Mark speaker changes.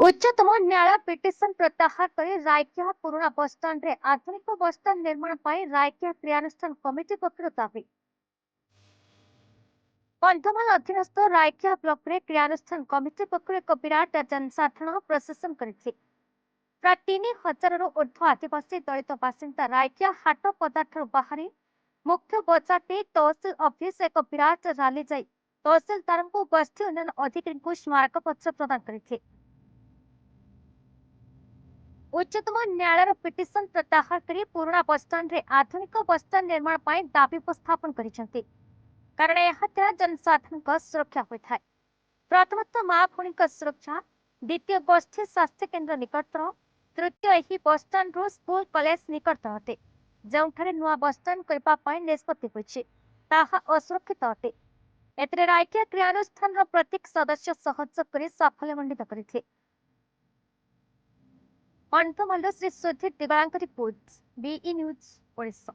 Speaker 1: उच्चतम न्यायालय पिटिशन प्रत्याहार कर रायकिया पुराना बसस्टाण्ड रे आधुनिक बसस्टाण्ड निर्माण पर रायकिया क्रियानुष्ठान कमिटी पक्षर दाबी। कंधमाल अधीनस्थ रायकिया ब्लॉक रे क्रियानुष्ठान कमिटी पक्षर एक विराट जनसाधारण प्रशासन करछि। प्राय 3000 रु ऊर्ध्व आदिवासी दलित बासिंदा रायकिया हाट पदार्थ बाहरी मुख्य बजार तहसिल ऑफिस एक विराट रैली जाई तहसिलदार को बस्ती उन्नयन अधिकारी को स्मारक पत्र प्रदान करछि। उच्चतम न्यायालय पिटिशन प्रत्याहार कर पुराना बसस्टाण्ड रे आधुनिक बसस्टाण्ड निर्माण पर दाबी उपस्थापन करिसेंति। कारण यह जनसाधारण सुरक्षा होता है। प्रथमतः माँ भूणी सुरक्षा, द्वितीय बस्ती स्वास्थ्य केन्द्र निकटतर, तृतीय यही बसस्टाण्ड रु स्कूल कॉलेज निकटतर अटे। जो नुआ बसस्टाण्ड करने निष्पत्ति होइछि ताहा असुरक्षित अटे। एथिरे रायकिया क्रियानुष्ठान प्रत्येक सदस्य सहयोग कर साफल्य मंडित करथिले। कंठमाल श्री सुधीर दिगलांक रिपोर्ट बीई न्यूज ओडिशा।